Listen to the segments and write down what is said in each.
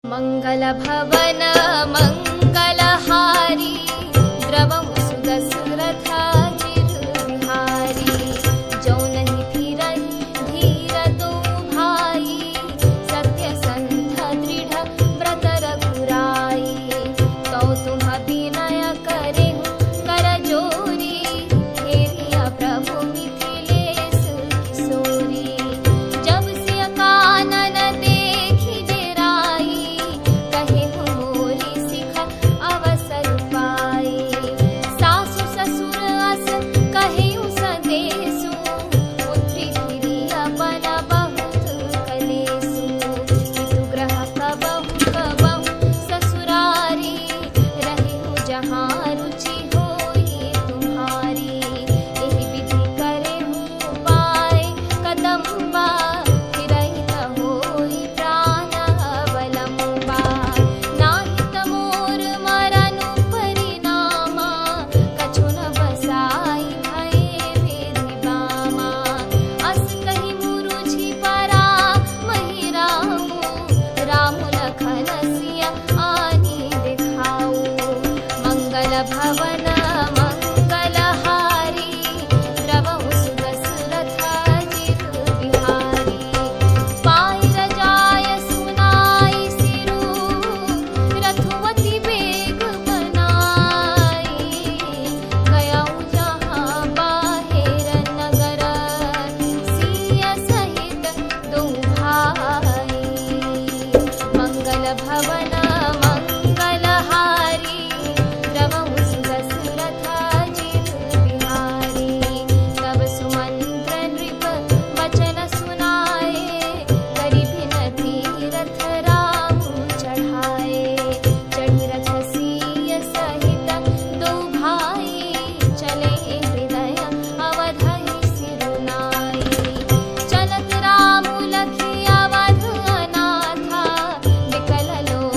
मंगल भवन मंगलहारी द्रवम सुदशरथाजिर बिहारी। जो नहीं फिरहि धीर दो भाई सत्य संध दृढ़ व्रत रघुराई। तो तुम विनय करे कर जोरी हेरिया प्रभु मिथिलेश किशोरी। जब से कानन देखी डेराई कहे मोरी सिख अवसर पाई। सासु ससुर अस कहे सदेसु पुत्री प्रिय बन बहुत कलेसु। पितुग्रह कबहु ससुरारी रहे जहाँ रुचि होई तुम्हारी। एहि विधि करे उपाय कदम्बा फिरहि न होई प्राण अवलंबा। नाहित मोर मरनु परिणामा कछु न बसाई भये विधि बामा। अस कहि मुरुझि परा महि रामु रामु लखन सिया आनि दिखाऊ। मंगल भवन मंगलहारी द्रवहु सुदशरथाजिर बिहारी। पाइ रजाय सुनाई सिरु रथुवति बेग बनाई। गयाउ जहाँ बाहेर नगर सिया सहित दो भाई। मंगल भवन मंगलहारी द्रवहु सुदशरथाजिर बिहारी। तब सुमंत्र नृप वचन सुनाए करि भिनति रथ राम चढ़ाए। चढ़ी रथ सिय सहित दो भाई चले हृदय अवधहि सिरुनाई। चलत राम लखि अवध अनाथा विकल लोक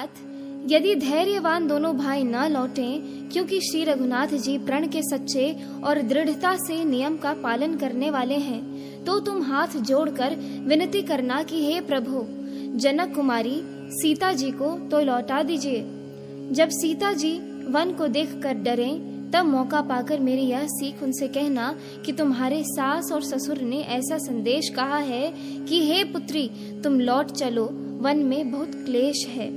अर्थात यदि धैर्यवान दोनों भाई न लौटें, क्योंकि श्री रघुनाथ जी प्रण के सच्चे और दृढ़ता से नियम का पालन करने वाले हैं, तो तुम हाथ जोड़कर विनती करना कि हे प्रभु, जनक कुमारी सीता जी को तो लौटा दीजिए। जब सीता जी वन को देखकर डरें, तब मौका पाकर मेरी यह सीख उनसे कहना कि तुम्हारे सास और ससुर ने ऐसा संदेश कहा है कि हे पुत्री, तुम लौट चलो, वन में बहुत क्लेश है।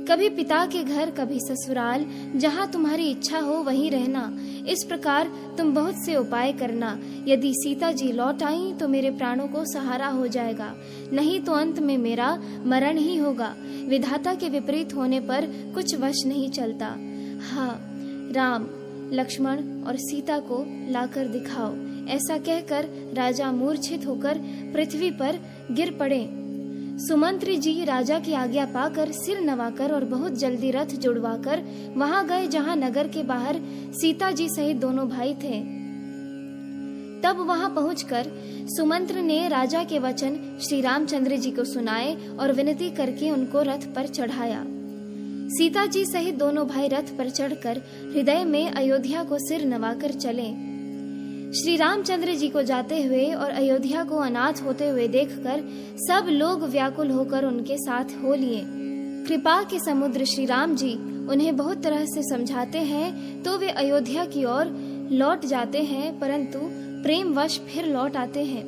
कभी पिता के घर, कभी ससुराल, जहाँ तुम्हारी इच्छा हो वहीं रहना। इस प्रकार तुम बहुत से उपाय करना। यदि सीता जी लौट आई तो मेरे प्राणों को सहारा हो जाएगा, नहीं तो अंत में मेरा मरण ही होगा। विधाता के विपरीत होने पर कुछ वश नहीं चलता। हाँ, राम, लक्ष्मण और सीता को लाकर दिखाओ। ऐसा कहकर राजा मूर्छित होकर पृथ्वी पर गिर पड़े। सुमंत्री जी राजा की आज्ञा पाकर सिर नवाकर और बहुत जल्दी रथ जुड़वाकर वहां गए जहां नगर के बाहर सीता जी सहित दोनों भाई थे। तब वहां पहुंचकर सुमंत्र ने राजा के वचन श्री रामचंद्र जी को सुनाए और विनती करके उनको रथ पर चढ़ाया। सीता जी सहित दोनों भाई रथ पर चढ़कर हृदय में अयोध्या को सिर नवाकर चले। श्री रामचंद्र जी को जाते हुए और अयोध्या को अनाथ होते हुए देखकर सब लोग व्याकुल होकर उनके साथ हो लिए। कृपा के समुद्र श्री राम जी उन्हें बहुत तरह से समझाते हैं तो वे अयोध्या की ओर लौट जाते हैं, परंतु प्रेमवश फिर लौट आते हैं।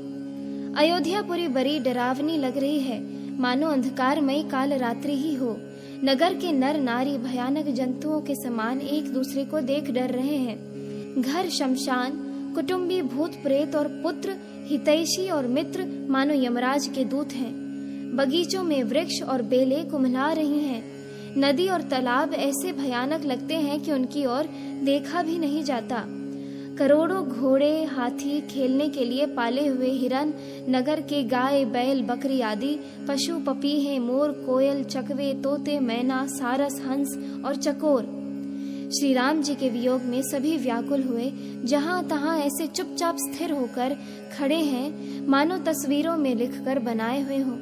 अयोध्यापुरी बड़ी डरावनी लग रही है, मानो अंधकारमयी काल रात्रि ही हो। नगर के नर नारी भयानक जंतुओं के समान एक दूसरे को देख डर रहे हैं। घर शमशान, कुटुंबी भूत प्रेत और पुत्र, हितैषी और मित्र मानो यमराज के दूत हैं। बगीचों में वृक्ष और बेलें कुम्हला रही हैं। नदी और तालाब ऐसे भयानक लगते हैं कि उनकी ओर देखा भी नहीं जाता। करोड़ों घोड़े, हाथी, खेलने के लिए पाले हुए हिरन, नगर के गाय, बैल, बकरी आदि पशु, पपीहे, मोर, कोयल, चकवे, तोते, मैना, सारस, हंस और चकोर। श्री राम जी के वियोग में सभी व्याकुल हुए। जहां तहां ऐसे चुपचाप स्थिर होकर खड़े हैं मानो तस्वीरों में लिखकर बनाए हुए हों।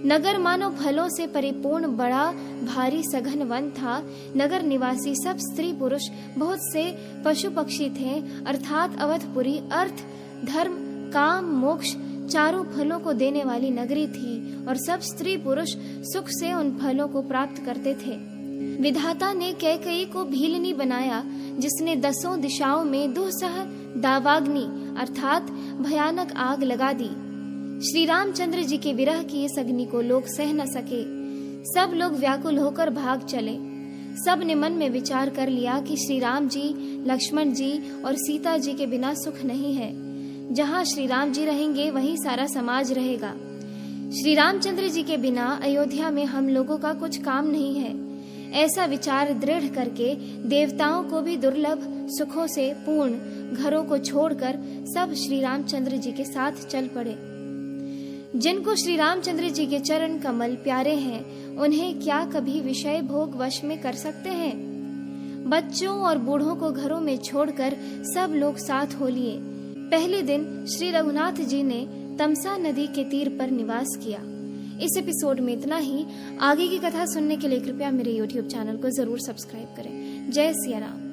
नगर मानो फलों से परिपूर्ण बड़ा भारी सघन वन था। नगर निवासी सब स्त्री पुरुष, बहुत से पशु पक्षी थे, अर्थात अवधपुरी अर्थ, धर्म, काम, मोक्ष चारों फलों को देने वाली नगरी थी और सब स्त्री पुरुष सुख से उन फलों को प्राप्त करते थे। विधाता ने कैकेयी को भीलनी बनाया, जिसने 10 दिशाओं में दुस्सह दावाग्नि अर्थात भयानक आग लगा दी। श्री रामचंद्र जी के विरह की इस अग्नि को लोग सह न सके। सब लोग व्याकुल होकर भाग चले। सब ने मन में विचार कर लिया कि श्री राम जी, लक्ष्मण जी और सीता जी के बिना सुख नहीं है। जहाँ श्री राम जी रहेंगे वहीं सारा समाज रहेगा। श्री रामचंद्र जी के बिना अयोध्या में हम लोगों का कुछ काम नहीं है। ऐसा विचार दृढ़ करके देवताओं को भी दुर्लभ सुखों से पूर्ण घरों को छोड़कर सब श्री रामचंद्र जी के साथ चल पड़े। जिनको श्री रामचंद्र जी के चरण कमल प्यारे हैं, उन्हें क्या कभी विषय भोग वश में कर सकते हैं। बच्चों और बूढ़ों को घरों में छोड़कर सब लोग साथ हो लिए। पहले दिन श्री रघुनाथ जी ने तमसा नदी के तीर पर निवास किया। इस एपिसोड में इतना ही। आगे की कथा सुनने के लिए कृपया मेरे YouTube चैनल को जरूर सब्सक्राइब करें। जय सिया राम।